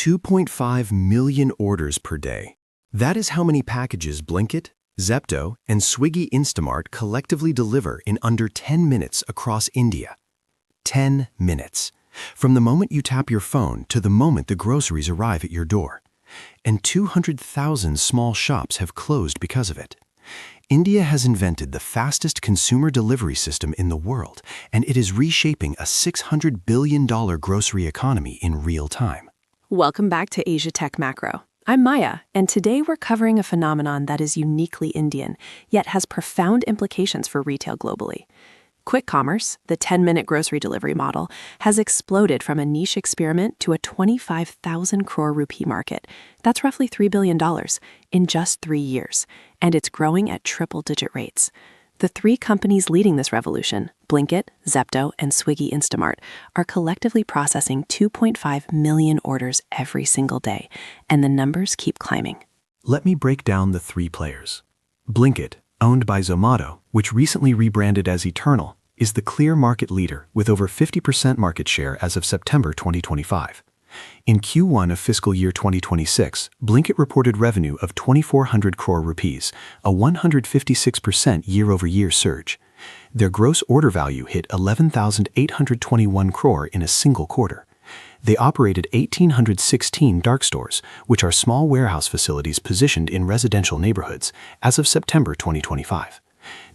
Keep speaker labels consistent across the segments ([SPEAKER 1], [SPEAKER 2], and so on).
[SPEAKER 1] 2.5 million orders per day. That is how many packages Blinkit, Zepto, and Swiggy Instamart collectively deliver in under 10 minutes across India. 10 minutes. From the moment you tap your phone to the moment the groceries arrive at your door. And 200,000 small shops have closed because of it. India has invented the fastest consumer delivery system in the world, and it is reshaping a $600 billion grocery economy in real time.
[SPEAKER 2] Welcome back to Asia Tech Macro. I'm Maya, and today we're covering a phenomenon that is uniquely Indian, yet has profound implications for retail globally. Quick commerce, the 10-minute grocery delivery model, has exploded from a niche experiment to a 25,000 crore rupee market. That's roughly $3 billion in just 3 years, and it's growing at triple-digit rates. The three companies leading this revolution, Blinkit, Zepto, and Swiggy Instamart, are collectively processing 2.5 million orders every single day, and the numbers keep climbing.
[SPEAKER 1] Let me break down the three players. Blinkit, owned by Zomato, which recently rebranded as Eternal, is the clear market leader with over 50% market share as of September 2025. In Q1 of fiscal year 2026, Blinkit reported revenue of 2,400 crore rupees, a 156% year-over-year surge. Their gross order value hit 11,821 crore in a single quarter. They operated 1,816 dark stores, which are small warehouse facilities positioned in residential neighborhoods, as of September 2025.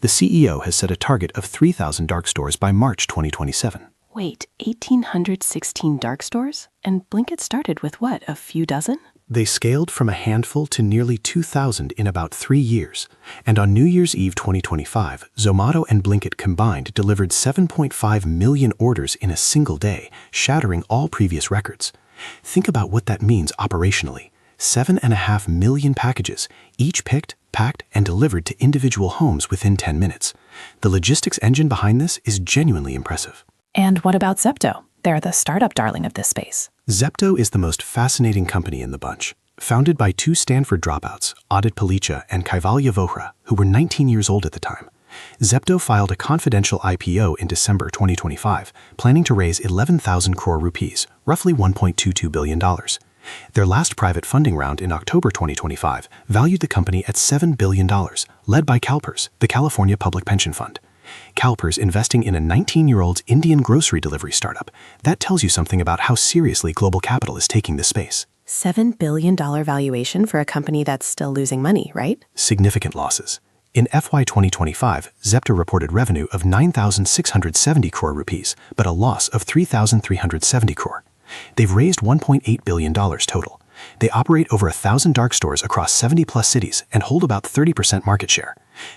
[SPEAKER 1] The CEO has set a target of 3,000 dark stores by March 2027.
[SPEAKER 2] Wait, 1,816 dark stores? And Blinkit started with what, a few dozen?
[SPEAKER 1] They scaled from a handful to nearly 2,000 in about 3 years. And on New Year's Eve 2025, Zomato and Blinkit combined delivered 7.5 million orders in a single day, shattering all previous records. Think about what that means operationally. 7.5 million packages, each picked, packed, and delivered to individual homes within 10 minutes. The logistics engine behind this is genuinely impressive.
[SPEAKER 2] And what about Zepto? They're the startup darling of this space.
[SPEAKER 1] Zepto is the most fascinating company in the bunch. Founded by two Stanford dropouts, Adit Palicha and Kaivalya Vohra, who were 19 years old at the time. Zepto filed a confidential IPO in December 2025, planning to raise 11,000 crore rupees, roughly $1.22 billion. Their last private funding round in October 2025 valued the company at $7 billion, led by CalPERS, the California Public Pension Fund. CalPERS investing in a 19-year-old Indian grocery delivery startup. That tells you something about how seriously global capital is taking this space.
[SPEAKER 2] $7 billion valuation for a company that's still losing money, right?
[SPEAKER 1] Significant losses. In FY 2025, Zepto reported revenue of 9,670 crore rupees, but a loss of 3,370 crore. They've raised $1.8 billion total. They operate over 1,000 dark stores across 70-plus cities and hold about 30% market share.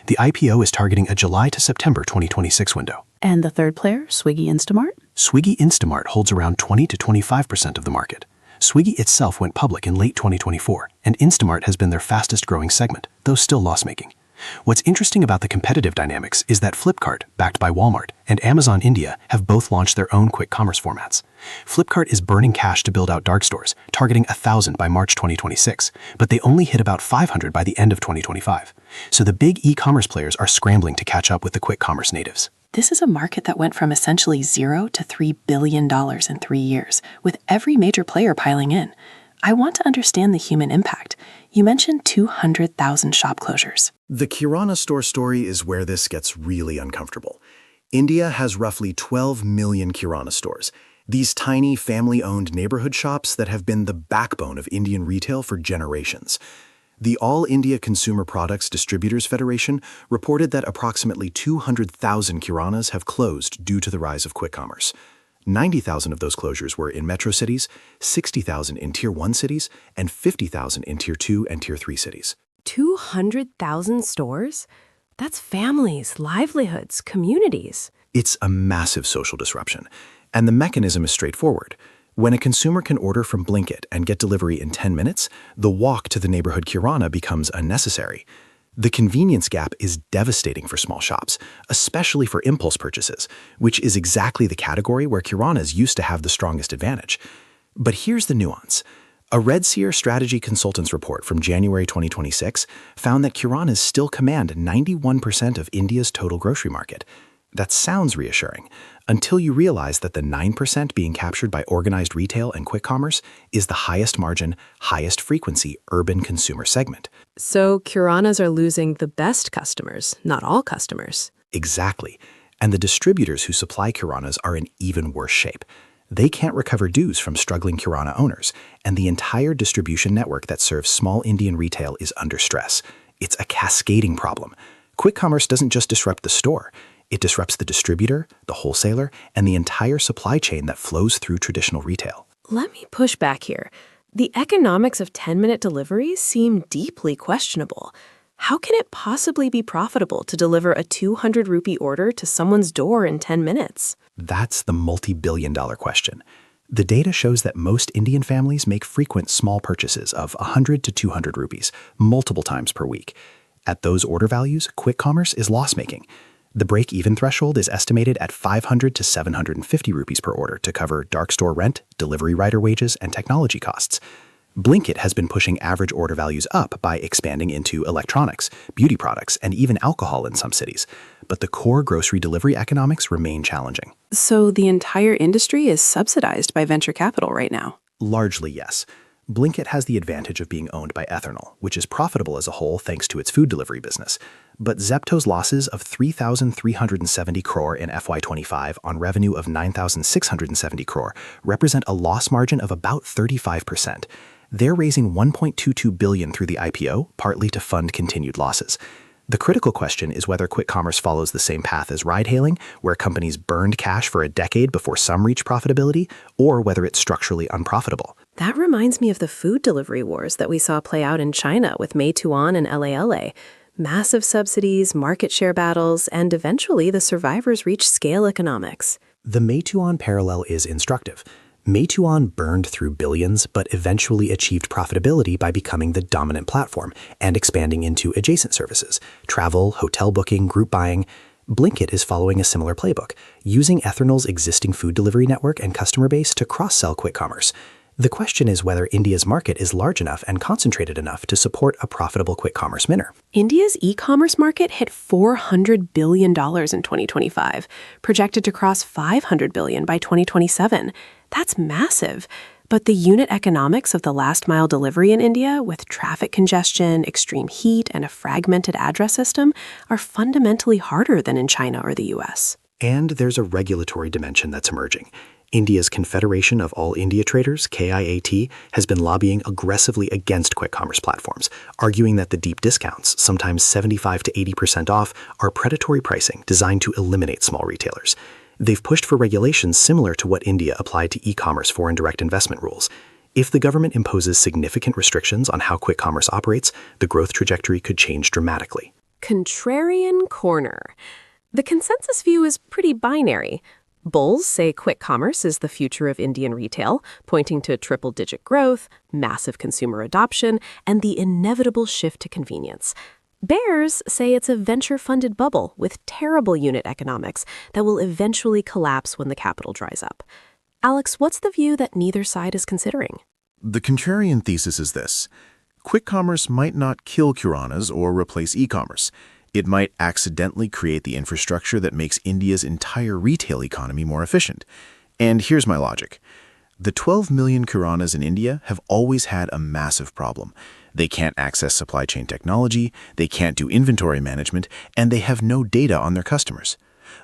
[SPEAKER 1] The IPO is targeting a July to September 2026 window.
[SPEAKER 2] And the third player, Swiggy Instamart?
[SPEAKER 1] Swiggy Instamart holds around 20 to 25% of the market. Swiggy itself went public in late 2024, and Instamart has been their fastest-growing segment, though still loss-making. What's interesting about the competitive dynamics is that Flipkart, backed by Walmart, and Amazon India have both launched their own quick commerce formats. Flipkart is burning cash to build out dark stores, targeting 1,000 by March 2026, but they only hit about 500 by the end of 2025. So the big e-commerce players are scrambling to catch up with the quick commerce natives.
[SPEAKER 2] This is a market that went from essentially $0 to $3 billion in 3 years, with every major player piling in. I want to understand the human impact. You mentioned 200,000 shop closures.
[SPEAKER 3] The kirana store story is where this gets really uncomfortable. India has roughly 12 million kirana stores, these tiny family-owned neighborhood shops that have been the backbone of Indian retail for generations. The All India Consumer Products Distributors Federation reported that approximately 200,000 kiranas have closed due to the rise of quick commerce. 90,000 of those closures were in metro cities, 60,000 in Tier 1 cities, and 50,000 in Tier 2 and Tier 3 cities.
[SPEAKER 2] 200,000 stores? That's families, livelihoods, communities.
[SPEAKER 3] It's a massive social disruption, and the mechanism is straightforward. When a consumer can order from Blinkit and get delivery in 10 minutes, the walk to the neighborhood kirana becomes unnecessary. The convenience gap is devastating for small shops, especially for impulse purchases, which is exactly the category where kiranas used to have the strongest advantage. But here's the nuance. A Red Seer Strategy Consultants report from January 2026 found that kiranas still command 91% of India's total grocery market. That sounds reassuring, until you realize that the 9% being captured by organized retail and quick commerce is the highest margin, highest frequency urban consumer segment.
[SPEAKER 2] So kiranas are losing the best customers, not all customers.
[SPEAKER 3] Exactly. And the distributors who supply kiranas are in even worse shape. They can't recover dues from struggling kirana owners, and the entire distribution network that serves small Indian retail is under stress. It's a cascading problem. Quick commerce doesn't just disrupt the store. It disrupts the distributor, the wholesaler, and the entire supply chain that flows through traditional retail.
[SPEAKER 2] Let me push back here. The economics of 10-minute deliveries seem deeply questionable. How can it possibly be profitable to deliver a 200 rupee order to someone's door in 10 minutes?
[SPEAKER 3] That's the multi-billion-dollar question. The data shows that most Indian families make frequent small purchases of 100 to 200 rupees, multiple times per week. At those order values, quick commerce is loss-making. The break-even threshold is estimated at 500 to 750 rupees per order to cover dark store rent, delivery rider wages, and technology costs. Blinkit has been pushing average order values up by expanding into electronics, beauty products, and even alcohol in some cities. But the core grocery delivery economics remain challenging.
[SPEAKER 2] So the entire industry is subsidized by venture capital right now?
[SPEAKER 3] Largely, yes. Blinkit has the advantage of being owned by Eternal, which is profitable as a whole thanks to its food delivery business. But Zepto's losses of 3,370 crore in FY25 on revenue of 9,670 crore represent a loss margin of about 35%. They're raising 1.22 billion through the IPO, partly to fund continued losses. The critical question is whether quick commerce follows the same path as ride-hailing, where companies burned cash for a decade before some reach profitability, or whether it's structurally unprofitable.
[SPEAKER 2] That reminds me of the food delivery wars that we saw play out in China with Meituan and LALA. Massive subsidies, market share battles, and eventually the survivors reached scale economics.
[SPEAKER 3] The Meituan parallel is instructive. Meituan burned through billions, but eventually achieved profitability by becoming the dominant platform and expanding into adjacent services, travel, hotel booking, group buying. Blinkit is following a similar playbook, using Eternal's existing food delivery network and customer base to cross-sell quick commerce. The question is whether India's market is large enough and concentrated enough to support a profitable quick commerce winner.
[SPEAKER 2] India's e-commerce market hit $400 billion in 2025, projected to cross $500 billion by 2027. That's massive. But the unit economics of the last-mile delivery in India, with traffic congestion, extreme heat, and a fragmented address system, are fundamentally harder than in China or the US.
[SPEAKER 3] And there's a regulatory dimension that's emerging. India's Confederation of All India Traders, KIAT, has been lobbying aggressively against quick commerce platforms, arguing that the deep discounts, sometimes 75 to 80% off, are predatory pricing designed to eliminate small retailers. They've pushed for regulations similar to what India applied to e-commerce foreign direct investment rules. If the government imposes significant restrictions on how quick commerce operates, the growth trajectory could change dramatically.
[SPEAKER 2] Contrarian corner. The consensus view is pretty binary. Bulls say quick commerce is the future of Indian retail, pointing to triple-digit growth, massive consumer adoption, and the inevitable shift to convenience. Bears say it's a venture-funded bubble with terrible unit economics that will eventually collapse when the capital dries up. Alex, what's the view that neither side is considering?
[SPEAKER 4] The contrarian thesis is this. Quick commerce might not kill kiranas or replace e-commerce. It might accidentally create the infrastructure that makes India's entire retail economy more efficient. And here's my logic. The 12 million kiranas in India have always had a massive problem. They can't access supply chain technology, they can't do inventory management, and they have no data on their customers.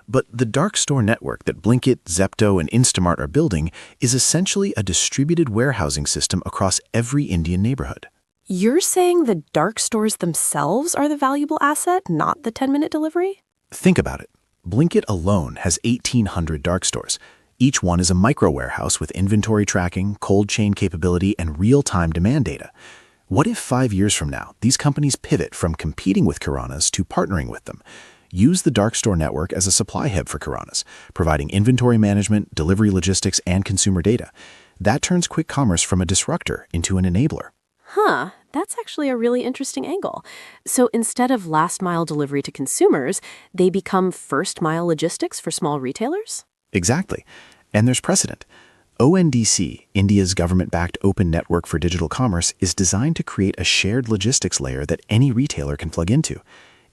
[SPEAKER 4] But the dark store network that Blinkit, Zepto, and Instamart are building is essentially a distributed warehousing system across every Indian neighborhood.
[SPEAKER 2] You're saying the dark stores themselves are the valuable asset, not the 10-minute delivery?
[SPEAKER 3] Think about it. Blinkit alone has 1,800 dark stores. Each one is a micro-warehouse with inventory tracking, cold chain capability, and real-time demand data. What if 5 years from now, these companies pivot from competing with kiranas to partnering with them? Use the dark store network as a supply hub for kiranas, providing inventory management, delivery logistics, and consumer data. That turns quick commerce from a disruptor into an enabler.
[SPEAKER 2] Huh, that's actually a really interesting angle. So instead of last-mile delivery to consumers, they become first-mile logistics for small retailers?
[SPEAKER 3] Exactly. And there's precedent. ONDC, India's government-backed open network for digital commerce, is designed to create a shared logistics layer that any retailer can plug into.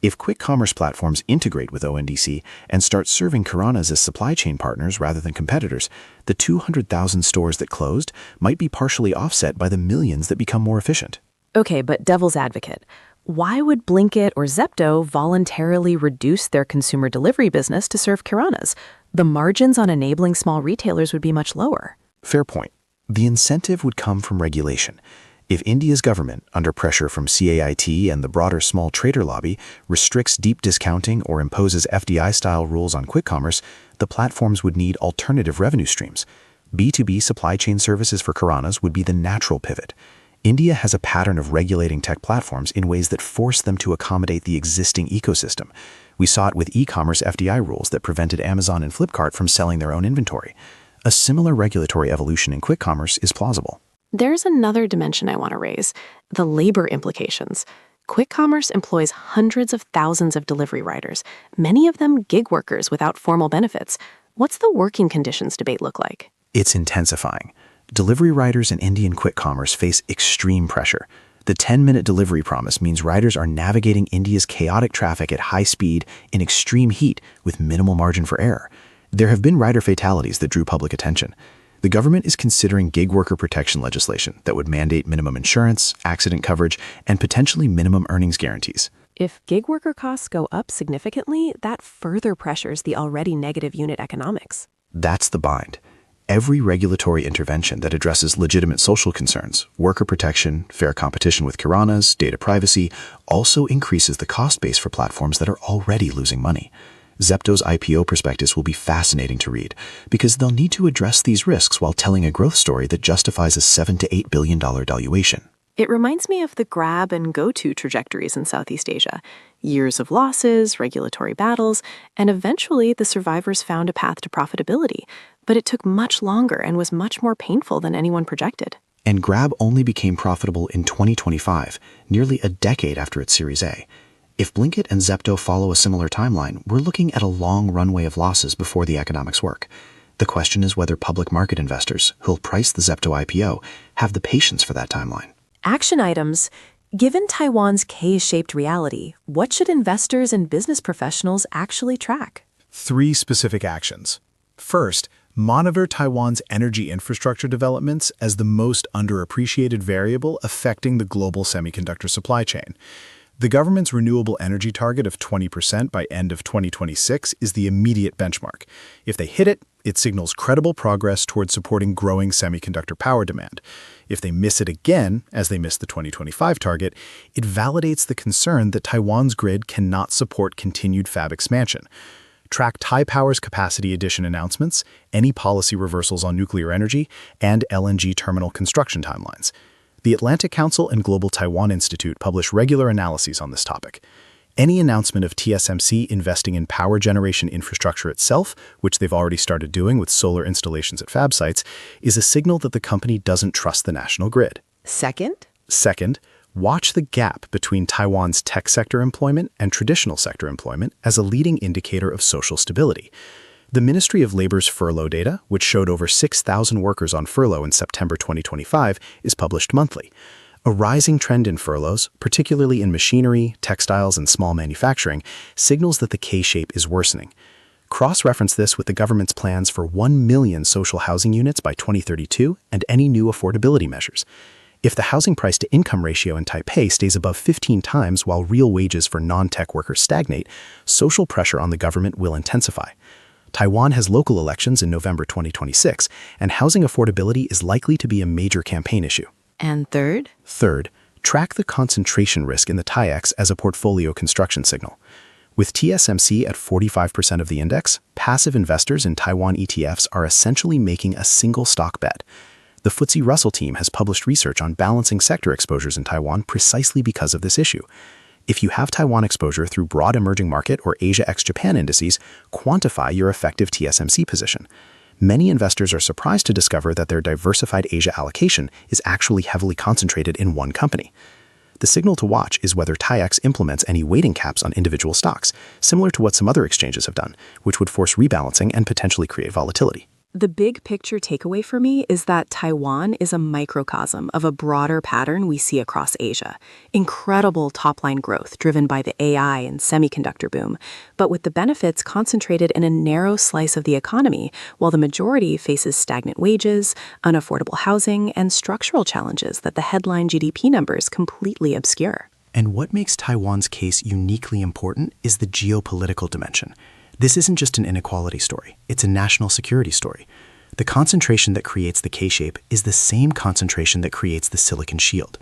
[SPEAKER 4] If quick commerce platforms integrate with ONDC and start serving kiranas as supply chain partners rather than competitors, the 200,000 stores that closed might be partially offset by the millions that become more efficient.
[SPEAKER 2] Okay, but devil's advocate. Why would Blinkit or Zepto voluntarily reduce their consumer delivery business to serve kiranas? The margins on enabling small retailers would be much lower.
[SPEAKER 4] Fair point. The incentive would come from regulation. If India's government, under pressure from CAIT and the broader small trader lobby, restricts deep discounting or imposes FDI-style rules on quick commerce, the platforms would need alternative revenue streams. B2B supply chain services for kiranas would be the natural pivot. India has a pattern of regulating tech platforms in ways that force them to accommodate the existing ecosystem. We saw it with e-commerce FDI rules that prevented Amazon and Flipkart from selling their own inventory. A similar regulatory evolution in quick commerce is plausible.
[SPEAKER 2] There's another dimension I want to raise, the labor implications. Quick commerce employs hundreds of thousands of delivery riders, many of them gig workers without formal benefits. What's the working conditions debate look like?
[SPEAKER 4] It's intensifying. Delivery riders in Indian quick commerce face extreme pressure. The 10-minute delivery promise means riders are navigating India's chaotic traffic at high speed in extreme heat with minimal margin for error. There have been rider fatalities that drew public attention. The government is considering gig worker protection legislation that would mandate minimum insurance, accident coverage, and potentially minimum earnings guarantees.
[SPEAKER 2] If gig worker costs go up significantly, that further pressures the already negative unit economics.
[SPEAKER 4] That's the bind. Every regulatory intervention that addresses legitimate social concerns, worker protection, fair competition with kiranas, data privacy, also increases the cost base for platforms that are already losing money. Zepto's IPO prospectus will be fascinating to read because they'll need to address these risks while telling a growth story that justifies a $7 to $8 billion valuation.
[SPEAKER 2] It reminds me of the grab and go-to trajectories in Southeast Asia. Years of losses, regulatory battles, and eventually the survivors found a path to profitability. But it took much longer and was much more painful than anyone projected.
[SPEAKER 4] And Grab only became profitable in 2025, nearly a decade after its Series A. If Blinkit and Zepto follow a similar timeline, we're looking at a long runway of losses before the economics work. The question is whether public market investors, who'll price the Zepto IPO, have the patience for that timeline.
[SPEAKER 2] Action items. Given Taiwan's K-shaped reality, what should investors and business professionals actually track?
[SPEAKER 5] 3 specific actions. First, monitor Taiwan's energy infrastructure developments as the most underappreciated variable affecting the global semiconductor supply chain. The government's renewable energy target of 20% by end of 2026 is the immediate benchmark. If they hit it, it signals credible progress towards supporting growing semiconductor power demand. If they miss it again, as they missed the 2025 target, it validates the concern that Taiwan's grid cannot support continued fab expansion. Track Taipower's capacity addition announcements, any policy reversals on nuclear energy, and LNG terminal construction timelines. The Atlantic Council and Global Taiwan Institute publish regular analyses on this topic. Any announcement of TSMC investing in power generation infrastructure itself, which they've already started doing with solar installations at fab sites, is a signal that the company doesn't trust the national grid.
[SPEAKER 2] Second,
[SPEAKER 5] watch the gap between Taiwan's tech sector employment and traditional sector employment as a leading indicator of social stability. The Ministry of Labor's furlough data, which showed over 6,000 workers on furlough in September 2025, is published monthly. A rising trend in furloughs, particularly in machinery, textiles, and small manufacturing, signals that the K-shape is worsening. Cross-reference this with the government's plans for 1 million social housing units by 2032 and any new affordability measures. If the housing price-to-income ratio in Taipei stays above 15 times while real wages for non-tech workers stagnate, social pressure on the government will intensify. Taiwan has local elections in November 2026, and housing affordability is likely to be a major campaign issue.
[SPEAKER 2] and third,
[SPEAKER 5] Track the concentration risk in the TAIEX as a portfolio construction signal. With TSMC at 45% of the index, passive investors in Taiwan ETFs are essentially making a single stock bet. The FTSE Russell team has published research on balancing sector exposures in Taiwan precisely because of this issue. If you have Taiwan exposure through broad emerging market or Asia ex-Japan indices, quantify your effective TSMC position. Many investors are surprised to discover that their diversified Asia allocation is actually heavily concentrated in one company. The signal to watch is whether TAIEX implements any weighting caps on individual stocks, similar to what some other exchanges have done, which would force rebalancing and potentially create volatility.
[SPEAKER 2] The big picture takeaway for me is that Taiwan is a microcosm of a broader pattern we see across Asia. Incredible top-line growth driven by the AI and semiconductor boom, but with the benefits concentrated in a narrow slice of the economy, while the majority faces stagnant wages, unaffordable housing, and structural challenges that the headline GDP numbers completely obscure.
[SPEAKER 1] And what makes Taiwan's case uniquely important is the geopolitical dimension. This isn't just an inequality story, it's a national security story. The concentration that creates the K-shape is the same concentration that creates the silicon shield.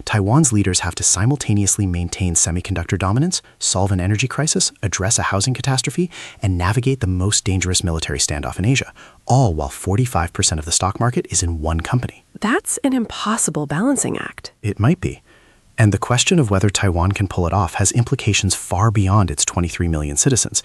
[SPEAKER 1] Taiwan's leaders have to simultaneously maintain semiconductor dominance, solve an energy crisis, address a housing catastrophe, and navigate the most dangerous military standoff in Asia, all while 45% of the stock market is in one company.
[SPEAKER 2] That's an impossible balancing act.
[SPEAKER 1] It might be. And the question of whether Taiwan can pull it off has implications far beyond its 23 million citizens.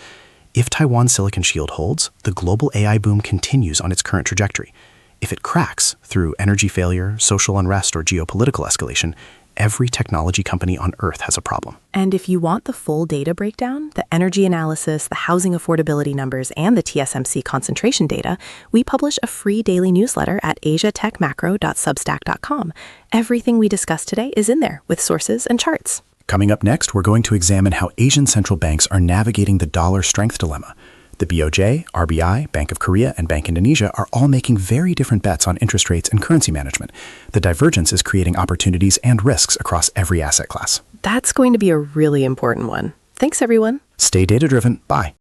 [SPEAKER 1] If Taiwan's silicon shield holds, the global AI boom continues on its current trajectory. If it cracks through energy failure, social unrest, or geopolitical escalation, every technology company on Earth has a problem.
[SPEAKER 2] And if you want the full data breakdown, the energy analysis, the housing affordability numbers, and the TSMC concentration data, we publish a free daily newsletter at asiatechmacro.substack.com. Everything we discussed today is in there with sources and charts.
[SPEAKER 1] Coming up next, we're going to examine how Asian central banks are navigating the dollar strength dilemma. The BOJ, RBI, Bank of Korea, and Bank Indonesia are all making very different bets on interest rates and currency management. The divergence is creating opportunities and risks across every asset class.
[SPEAKER 2] That's going to be a really important one. Thanks, everyone.
[SPEAKER 1] Stay data-driven. Bye.